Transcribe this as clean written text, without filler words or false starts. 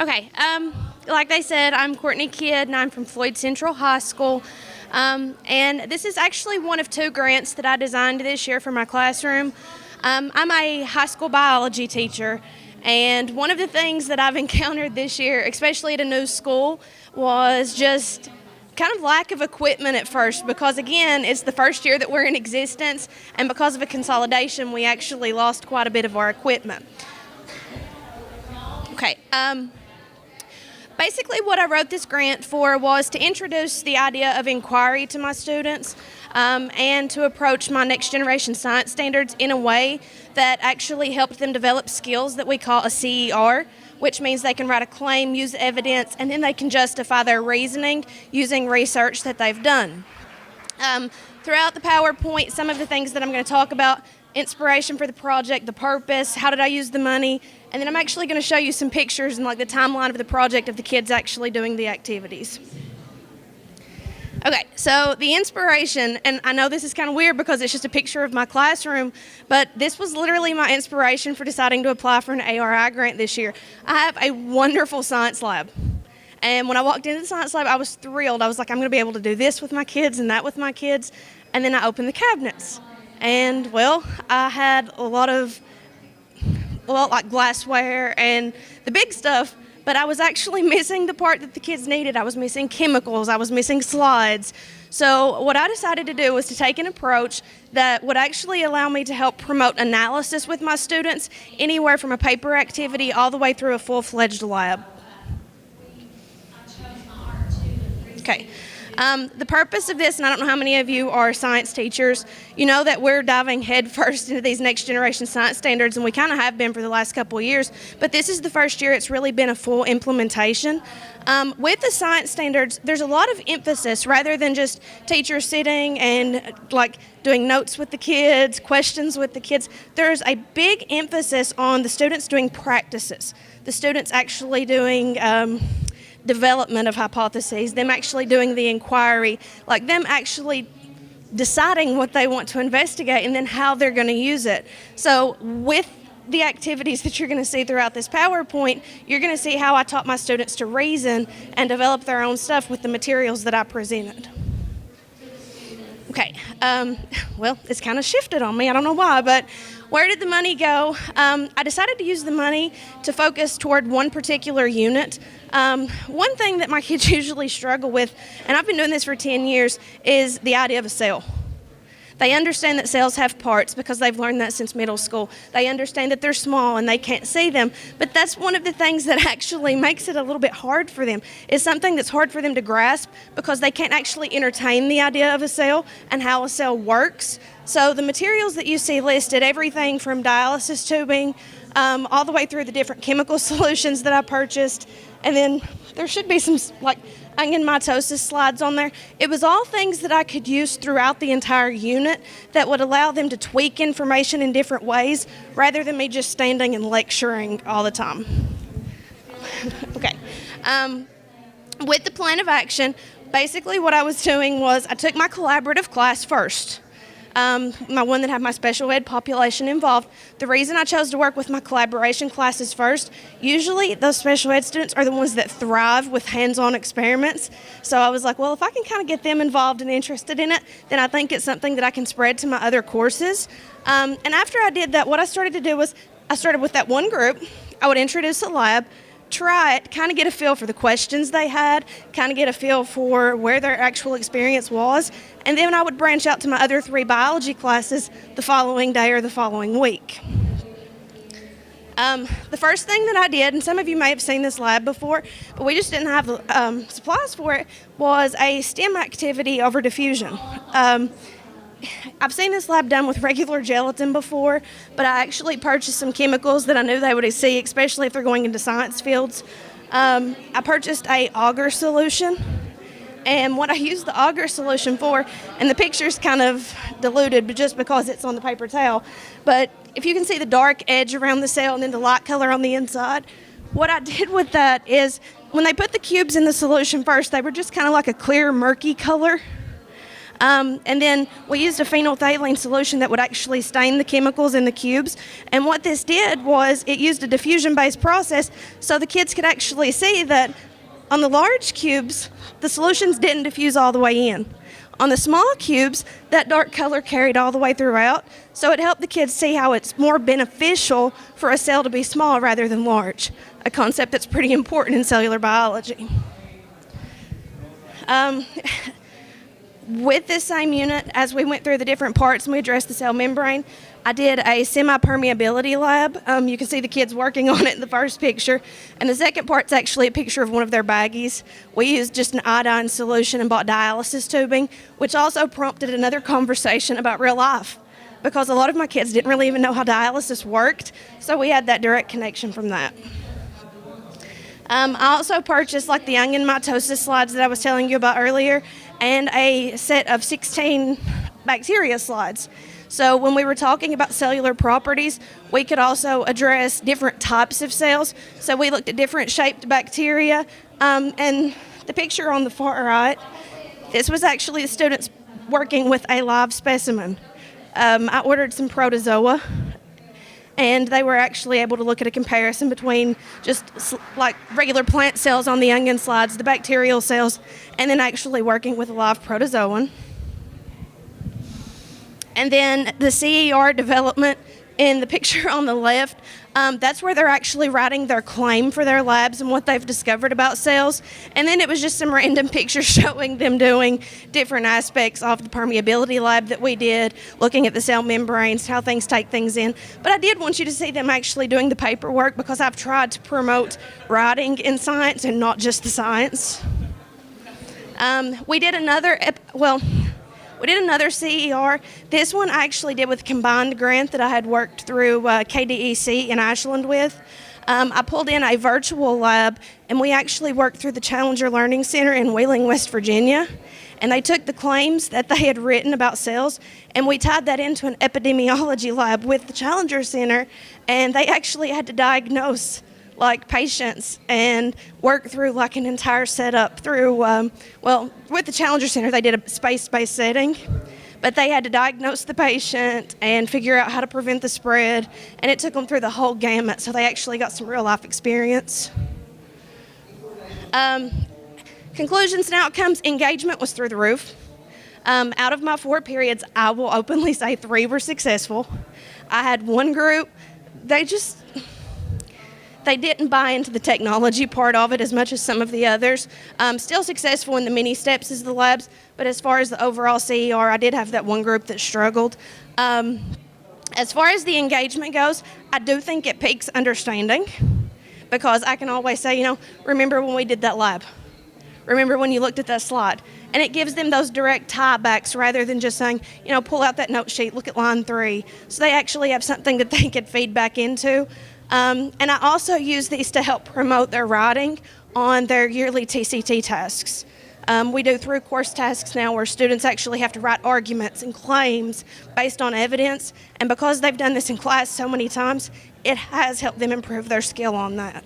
Okay, like they said, I'm Cortney Kidd, and I'm from Floyd Central High School. And this is actually one of two grants that I designed this year for my classroom. I'm a high school biology teacher, and one of the things that I've encountered this year, especially at a new school, was just kind of lack of equipment at first, because again, it's the first year that we're in existence, and because of a consolidation, we actually lost quite a bit of our equipment. Okay, basically what I wrote this grant for was to introduce the idea of inquiry to my students, and to approach my next generation science standards in a way that actually helped them develop skills that we call a CER, which means they can write a claim, use evidence, and then they can justify their reasoning using research that they've done. Throughout the PowerPoint, some of the things that I'm going to talk about: inspiration for the project, the purpose, how did I use the money, and then I'm actually going to show you some pictures and like the timeline of the project of the kids actually doing the activities. Okay, so the inspiration, and I know this is kind of weird because it's just a picture of my classroom, but this was literally my inspiration for deciding to apply for an ARI grant this year. I have a wonderful science lab, and when I walked into the science lab, I was thrilled. I was like, I'm going to be able to do this with my kids and that with my kids, and then I opened the cabinets, and well, I had a lot of, like glassware and the big stuff, but I was actually missing the part that the kids needed. I was missing chemicals, I was missing slides. So what I decided to do was to take an approach that would actually allow me to help promote analysis with my students, anywhere from a paper activity all the way through a full-fledged lab. Okay. The purpose of this, and I don't know how many of you are science teachers, you know that we're diving headfirst into these next generation science standards, and we kind of have been for the last couple of years, but this is the first year it's really been a full implementation. With the science standards, there's a lot of emphasis rather than just teachers sitting and like doing notes with the kids, questions with the kids. There's a big emphasis on the students doing practices, the students actually doing development of hypotheses, them actually doing the inquiry, like them actually deciding what they want to investigate and then how they're going to use it. So with the activities that you're going to see throughout this PowerPoint, you're going to see how I taught my students to reason and develop their own stuff with the materials that I presented. Okay, well, it's kind of shifted on me. I don't know why, but where did the money go? I decided to use the money to focus toward one particular unit. One thing that my kids usually struggle with, and I've been doing this for 10 years, is the idea of a cell. They understand that cells have parts because they've learned that since middle school. They understand that they're small and they can't see them, but that's one of the things that actually makes it a little bit hard for them. It's something that's hard for them to grasp because they can't actually entertain the idea of a cell and how a cell works. So the materials that you see listed, everything from dialysis tubing, all the way through the different chemical solutions that I purchased, and then there should be some like onion mitosis slides on there. It was all things that I could use throughout the entire unit that would allow them to tweak information in different ways rather than me just standing and lecturing all the time. Okay. With the plan of action, basically what I was doing was I took my collaborative class first. My one that had my special ed population involved. The reason I chose to work with my collaboration classes first, usually those special ed students are the ones that thrive with hands-on experiments. So I was like, well, if I can kind of get them involved and interested in it, then I think it's something that I can spread to my other courses. And after I did that, what I started to do was I started with that one group. I would introduce a lab, try it, kind of get a feel for the questions they had, kind of get a feel for where their actual experience was, and then I would branch out to my other 3 biology classes the following day or the following week. The first thing that I did, and some of you may have seen this lab before, but we just didn't have supplies for it, was a STEM activity over diffusion. I've seen this lab done with regular gelatin before, but I actually purchased some chemicals that I knew they would see, especially if they're going into science fields. I purchased a agar solution, and what I used the agar solution for, and the picture's kind of diluted but just because it's on the paper towel, but if you can see the dark edge around the cell and then the light color on the inside, what I did with that is when they put the cubes in the solution first, they were just kind of like a clear, murky color. And then we used a phenolphthalein solution that would actually stain the chemicals in the cubes. And what this did was it used a diffusion-based process so the kids could actually see that on the large cubes, the solutions didn't diffuse all the way in. On the small cubes, that dark color carried all the way throughout, so it helped the kids see how it's more beneficial for a cell to be small rather than large, a concept that's pretty important in cellular biology. With this same unit, as we went through the different parts and we addressed the cell membrane, I did a semi-permeability lab. You can see the kids working on it in the first picture. And the second part's actually a picture of one of their baggies. We used just an iodine solution and bought dialysis tubing, which also prompted another conversation about real life, because a lot of my kids didn't really even know how dialysis worked, so we had that direct connection from that. I also purchased like the onion mitosis slides that I was telling you about earlier, and a set of 16 bacteria slides. So when we were talking about cellular properties, we could also address different types of cells. So we looked at different shaped bacteria, and the picture on the far right, this was actually the students working with a live specimen. I ordered some protozoa, and they were actually able to look at a comparison between just like regular plant cells on the onion slides, the bacterial cells, and then actually working with a live protozoan. And then the CER development in the picture on the left, that's where they're actually writing their claim for their labs and what they've discovered about cells. And then it was just some random pictures showing them doing different aspects of the permeability lab that we did, looking at the cell membranes, how things take things in. But I did want you to see them actually doing the paperwork, because I've tried to promote writing in science and not just the science. We did another CER. This one I actually did with a combined grant that I had worked through KDEC in Ashland with. I pulled in a virtual lab, and we actually worked through the Challenger Learning Center in Wheeling, West Virginia. And they took the claims that they had written about cells, and we tied that into an epidemiology lab with the Challenger Center, and they actually had to diagnose like patients and work through like an entire setup through, with the Challenger Center, they did a space-based setting, but they had to diagnose the patient and figure out how to prevent the spread, and it took them through the whole gamut, so they actually got some real-life experience. Conclusions and outcomes, engagement was through the roof. Out of my 4 periods, I will openly say 3 were successful. I had one group, they didn't buy into the technology part of it as much as some of the others. Still successful in the many steps as the labs, but as far as the overall CER, I did have that one group that struggled. As far as the engagement goes, I do think it piques understanding, because I can always say, remember when we did that lab? Remember when you looked at that slide? And it gives them those direct tie-backs rather than just saying, pull out that note sheet, look at line 3. So they actually have something that they can feed back into. And I also use these to help promote their writing on their yearly TCT tasks. We do through course tasks now where students actually have to write arguments and claims based on evidence, and because they've done this in class so many times, it has helped them improve their skill on that.